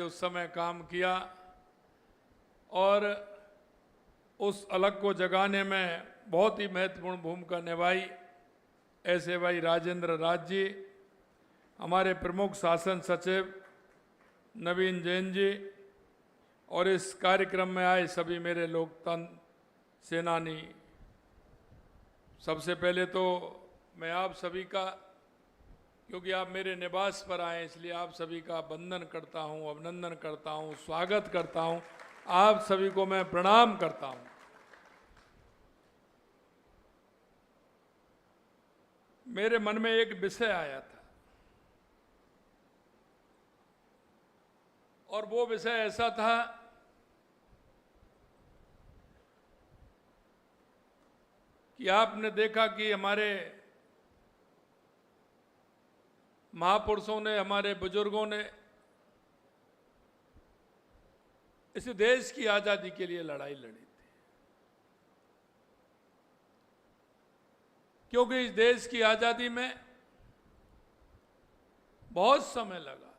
उस समय काम किया और उस अलग को जगाने में बहुत ही महत्वपूर्ण भूमिका निभाई। ऐसे भाई राजेंद्र राज जी, हमारे प्रमुख शासन सचिव नवीन जैन जी और इस कार्यक्रम में आए सभी मेरे लोकतंत्र सेनानी, सबसे पहले तो मैं आप सभी का, क्योंकि आप मेरे निवास पर आए इसलिए आप सभी का वंदन करता हूं, अभिनंदन करता हूं, स्वागत करता हूं। आप सभी को मैं प्रणाम करता हूं। मेरे मन में एक विषय आया था और वो विषय ऐसा था कि आपने देखा कि हमारे महापुरुषों ने, हमारे बुजुर्गों ने इस देश की आजादी के लिए लड़ाई लड़ी थी, क्योंकि इस देश की आजादी में बहुत समय लगा।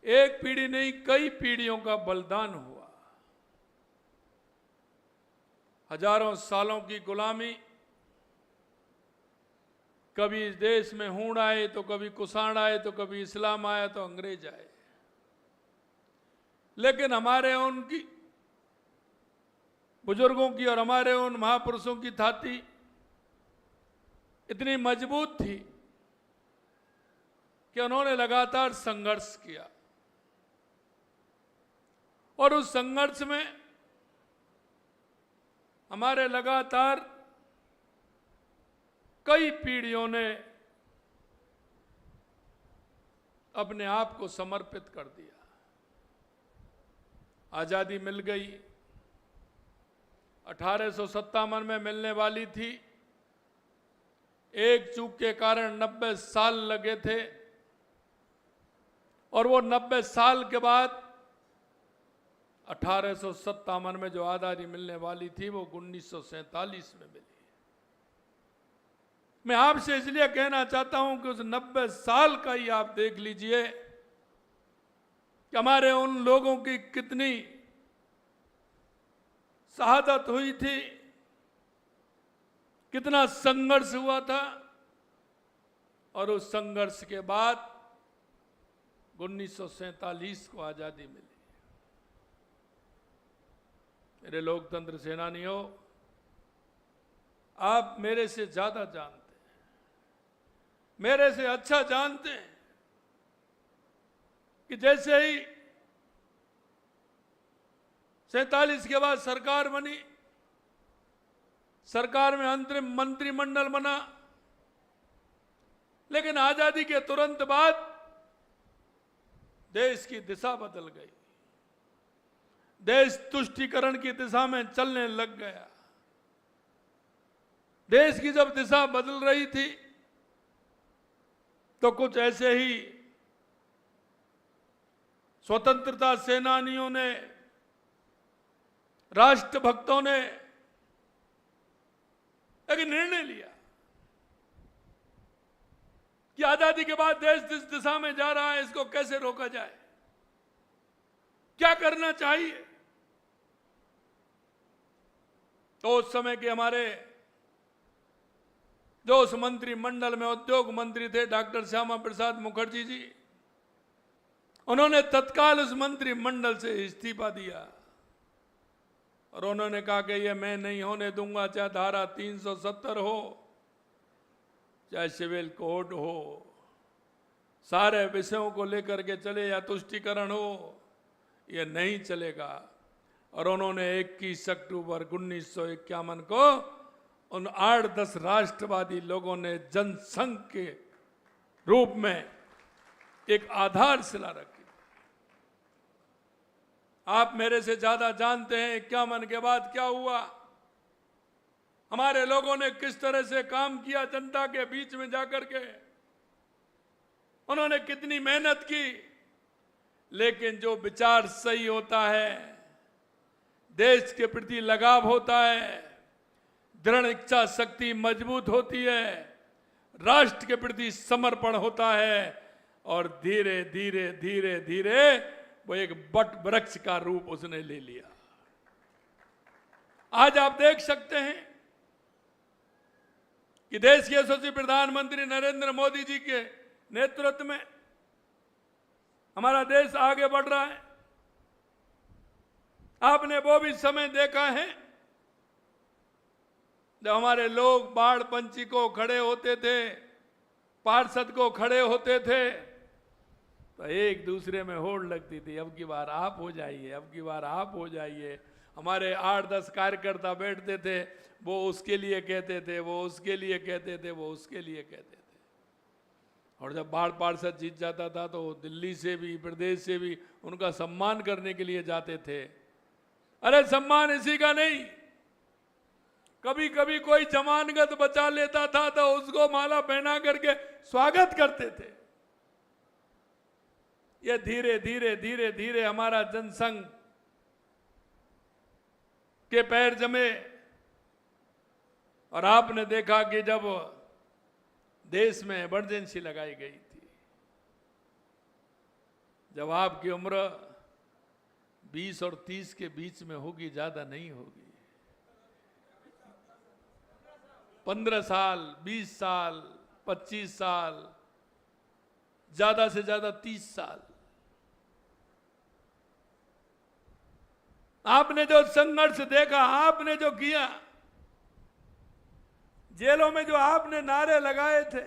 एक पीढ़ी नहीं, कई पीढ़ियों का बलिदान हुआ। हजारों सालों की गुलामी, कभी इस देश में हूण आए तो कभी कुषाण आए तो कभी इस्लाम आया तो अंग्रेज आए, लेकिन हमारे उनकी बुजुर्गों की और हमारे उन महापुरुषों की छाती इतनी मजबूत थी कि उन्होंने लगातार संघर्ष किया और उस संघर्ष में हमारे लगातार कई पीढ़ियों ने अपने आप को समर्पित कर दिया। आजादी मिल गई, 1857 में मिलने वाली थी। एक चूक के कारण 90 साल लगे थे और वो 90 साल के बाद 1857 में जो आजादी मिलने वाली थी वो 1947 में मिली। मैं आपसे इसलिए कहना चाहता हूं कि उस 90 साल का ही आप देख लीजिए कि हमारे उन लोगों की कितनी शहादत हुई थी, कितना संघर्ष हुआ था और उस संघर्ष के बाद 1947 को आजादी मिली। मेरे लोकतंत्र सेनानियों, आप मेरे से ज्यादा जानते हैं, मेरे से अच्छा जानते हैं कि जैसे ही 47 के बाद सरकार बनी, सरकार में अंतरिम मंत्रिमंडल बना, लेकिन आजादी के तुरंत बाद देश की दिशा बदल गई। देश तुष्टीकरण की दिशा में चलने लग गया। देश की जब दिशा बदल रही थी तो कुछ ऐसे ही स्वतंत्रता सेनानियों ने, राष्ट्रभक्तों ने एक निर्णय लिया कि आजादी के बाद देश जिस दिशा में जा रहा है इसको कैसे रोका जाए, क्या करना चाहिए। तो उस समय के हमारे जो उस मंत्रिमंडल में उद्योग मंत्री थे डॉक्टर श्यामा प्रसाद मुखर्जी जी, उन्होंने तत्काल उस मंत्रिमंडल से इस्तीफा दिया और उन्होंने कहा कि ये मैं नहीं होने दूंगा, चाहे धारा 370 हो, चाहे सिविल कोड हो, सारे विषयों को लेकर के चले, या तुष्टीकरण हो, ये नहीं चलेगा। और उन्होंने 21 अक्टूबर 1951 को उन 8-10 राष्ट्रवादी लोगों ने जनसंघ के रूप में एक आधारशिला रखी। आप मेरे से ज्यादा जानते हैं 51 के बाद क्या हुआ, हमारे लोगों ने किस तरह से काम किया, जनता के बीच में जाकर के उन्होंने कितनी मेहनत की। लेकिन जो विचार सही होता है, देश के प्रति लगाव होता है, दृढ़ इच्छा शक्ति मजबूत होती है, राष्ट्र के प्रति समर्पण होता है और धीरे धीरे धीरे धीरे वो एक बट वृक्ष का रूप उसने ले लिया। आज आप देख सकते हैं कि देश के यशस्वी प्रधानमंत्री नरेंद्र मोदी जी के नेतृत्व में हमारा देश आगे बढ़ रहा है। आपने वो भी समय देखा है जब हमारे लोग बाढ़ पंची को खड़े होते थे, पार्षद को खड़े होते थे, तो एक दूसरे में होड़ लगती थी, अब की बार आप हो जाइए, अब की बार आप हो जाइए। हमारे 8-10 कार्यकर्ता बैठते थे, वो उसके लिए कहते थे, वो उसके लिए कहते थे, वो उसके लिए कहते थे। और जब बाढ़ पार्षद जीत जाता था तो दिल्ली से भी, प्रदेश से भी उनका सम्मान करने के लिए जाते थे। अरे सम्मान इसी का नहीं, कभी कभी कोई जमानत बचा लेता था तो उसको माला पहना करके स्वागत करते थे। ये धीरे धीरे धीरे धीरे हमारा जनसंघ के पैर जमे। और आपने देखा कि जब देश में इमरजेंसी लगाई गई थी, जब आपकी उम्र 20 और 30 के बीच में होगी, ज्यादा नहीं होगी, 15 साल, 20 साल, 25 साल, ज्यादा से ज्यादा 30 साल, आपने जो संघर्ष देखा, आपने जो किया, जेलों में जो आपने नारे लगाए थे,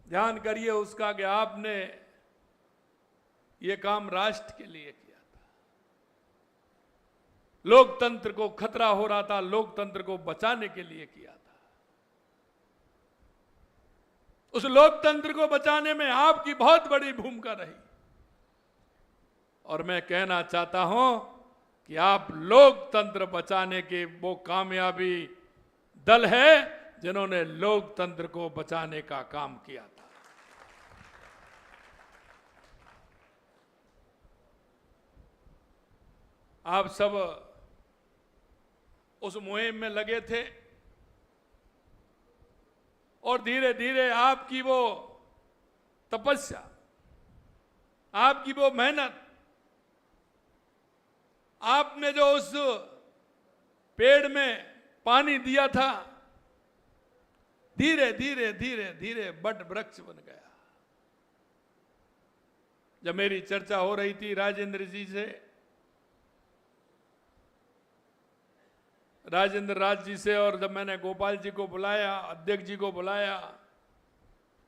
ध्यान करिए उसका कि आपने ये काम राष्ट्र के लिए किया था। लोकतंत्र को खतरा हो रहा था, लोकतंत्र को बचाने के लिए किया था। उस लोकतंत्र को बचाने में आपकी बहुत बड़ी भूमिका रही। और मैं कहना चाहता हूं कि आप लोकतंत्र बचाने के वो कामयाबी दल है जिन्होंने लोकतंत्र को बचाने का काम किया था। आप सब उस मुहिम में लगे थे और धीरे धीरे आपकी वो तपस्या, आपकी वो मेहनत, आपने जो उस पेड़ में पानी दिया था, धीरे धीरे धीरे धीरे बट वृक्ष बन गया। जब मेरी चर्चा हो रही थी राजेंद्र जी से, राजेंद्र राज जी से, और जब मैंने गोपाल जी को बुलाया, अध्यक्ष जी को बुलाया,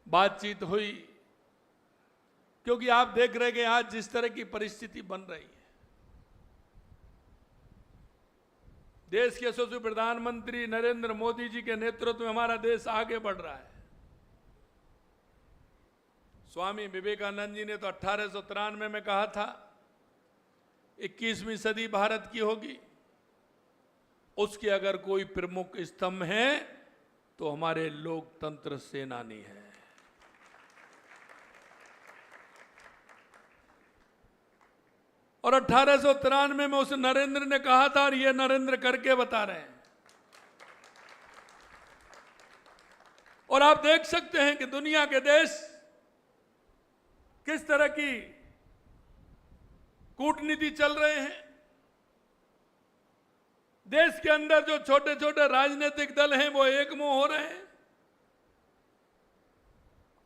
बातचीत हुई, क्योंकि आप देख रहे हैं कि आज जिस तरह की परिस्थिति बन रही है, देश के यशस्वी प्रधानमंत्री नरेंद्र मोदी जी के नेतृत्व में हमारा देश आगे बढ़ रहा है। स्वामी विवेकानंद जी ने तो 1893 में कहा था 21वीं सदी भारत की होगी, उसके अगर कोई प्रमुख स्तंभ है तो हमारे लोकतंत्र सेनानी है। और 1893 में उस नरेंद्र ने कहा था, और ये नरेंद्र करके बता रहे हैं। और आप देख सकते हैं कि दुनिया के देश किस तरह की कूटनीति चल रहे हैं। देश के अंदर जो छोटे छोटे राजनीतिक दल हैं वो एकमुंह हो रहे हैं,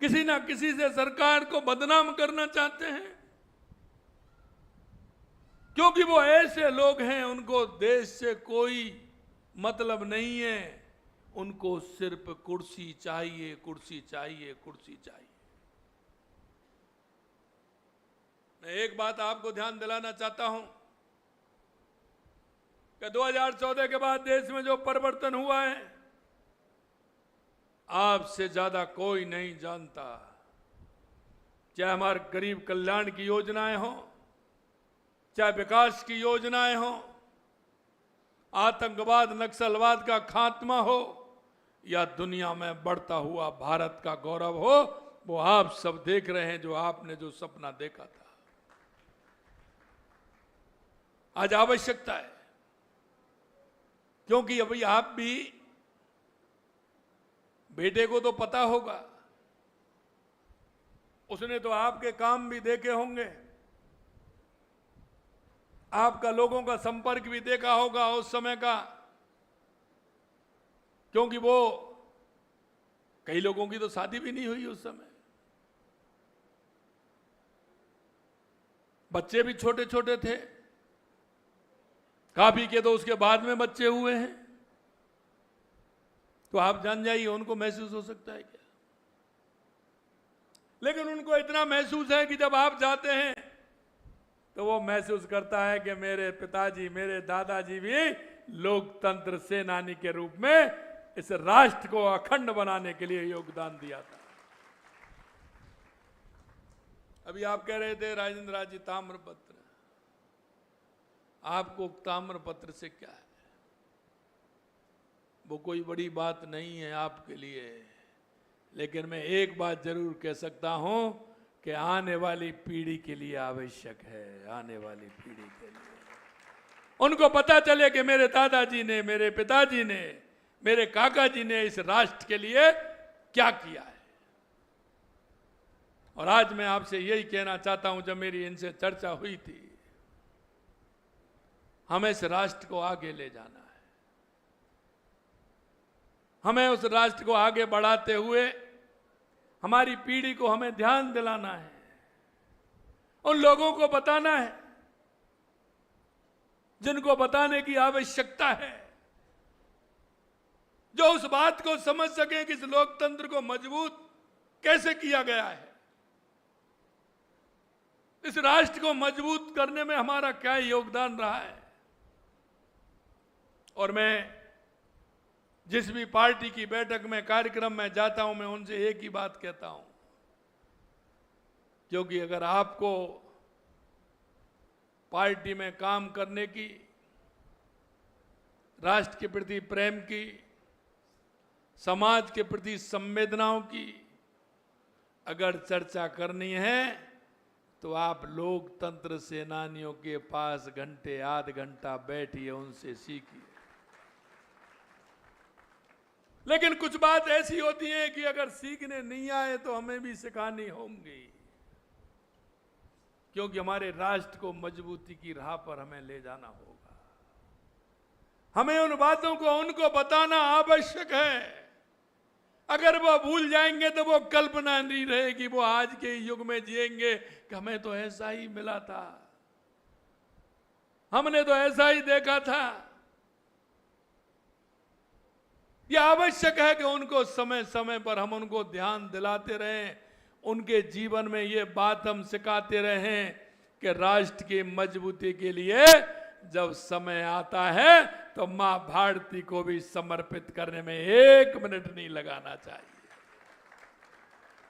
किसी ना किसी से सरकार को बदनाम करना चाहते हैं, क्योंकि वो ऐसे लोग हैं, उनको देश से कोई मतलब नहीं है, उनको सिर्फ कुर्सी चाहिए, कुर्सी चाहिए, कुर्सी चाहिए। मैं एक बात आपको ध्यान दिलाना चाहता हूं कि 2014 के बाद देश में जो परिवर्तन हुआ है, आपसे ज्यादा कोई नहीं जानता। चाहे हमारे गरीब कल्याण की योजनाएं हों, चाहे विकास की योजनाएं हों, आतंकवाद नक्सलवाद का खात्मा हो, या दुनिया में बढ़ता हुआ भारत का गौरव हो, वो आप सब देख रहे हैं। जो आपने जो सपना देखा था, आज आवश्यकता है, क्योंकि अभी आप भी, बेटे को तो पता होगा उसने तो आपके काम भी देखे होंगे, आपका लोगों का संपर्क भी देखा होगा उस समय का, क्योंकि वो कई लोगों की तो शादी भी नहीं हुई उस समय, बच्चे भी छोटे छोटे थे, काफी के तो उसके बाद में बच्चे हुए हैं। तो आप जान जाइए उनको महसूस हो सकता है क्या। लेकिन उनको इतना महसूस है कि जब आप जाते हैं तो वो महसूस करता है कि मेरे पिताजी, मेरे दादाजी भी लोकतंत्र सेनानी के रूप में इस राष्ट्र को अखंड बनाने के लिए योगदान दिया था। अभी आप कह रहे थे राजेंद्र राज जी ताम्रपत्र, आपको ताम्रपत्र से क्या है, वो कोई बड़ी बात नहीं है आपके लिए, लेकिन मैं एक बात जरूर कह सकता हूं कि आने वाली पीढ़ी के लिए आवश्यक है। आने वाली पीढ़ी के लिए उनको पता चले कि मेरे दादाजी ने, मेरे पिताजी ने, मेरे काका जी ने इस राष्ट्र के लिए क्या किया है। और आज मैं आपसे यही कहना चाहता हूं, जब मेरी इनसे चर्चा हुई थी, हमें इस राष्ट्र को आगे ले जाना है, हमें उस राष्ट्र को आगे बढ़ाते हुए हमारी पीढ़ी को हमें ध्यान दिलाना है, उन लोगों को बताना है जिनको बताने की आवश्यकता है, जो उस बात को समझ सके कि इस लोकतंत्र को मजबूत कैसे किया गया है, इस राष्ट्र को मजबूत करने में हमारा क्या योगदान रहा है। और मैं जिस भी पार्टी की बैठक में, कार्यक्रम में जाता हूं, मैं उनसे एक ही बात कहता हूं, क्योंकि अगर आपको पार्टी में काम करने की, राष्ट्र के प्रति प्रेम की, समाज के प्रति संवेदनाओं की अगर चर्चा करनी है तो आप लोकतंत्र सेनानियों के पास घंटे, आध घंटा बैठिए, उनसे सीखिए। लेकिन कुछ बात ऐसी होती है कि अगर सीखने नहीं आए तो हमें भी सिखानी होंगी, क्योंकि हमारे राष्ट्र को मजबूती की राह पर हमें ले जाना होगा। हमें उन बातों को उनको बताना आवश्यक है। अगर वो भूल जाएंगे तो वो कल्पना नहीं रहेगी, वो आज के युग में जिएंगे कि हमें तो ऐसा ही मिला था, हमने तो ऐसा ही देखा था। यह आवश्यक है कि उनको समय समय पर हम उनको ध्यान दिलाते रहें, उनके जीवन में ये बात हम सिखाते रहें कि राष्ट्र की मजबूती के लिए जब समय आता है तो मां भारती को भी समर्पित करने में 1 मिनट नहीं लगाना चाहिए।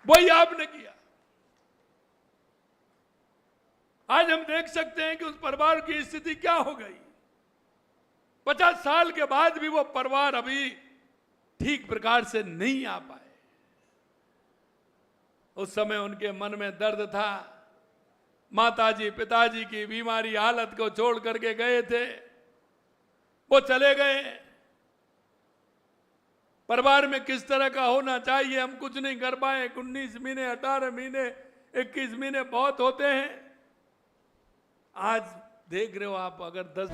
वही आपने किया। आज हम देख सकते हैं कि उस परिवार की स्थिति क्या हो गई। 50 साल के बाद भी वो परिवार अभी ठीक प्रकार से नहीं आ पाए। उस समय उनके मन में दर्द था, माताजी पिताजी की बीमारी हालत को छोड़ करके गए थे, वो चले गए। परिवार में किस तरह का होना चाहिए हम कुछ नहीं कर पाए। 19 महीने, 18 महीने, 21 महीने बहुत होते हैं। आज देख रहे हो आप, अगर 10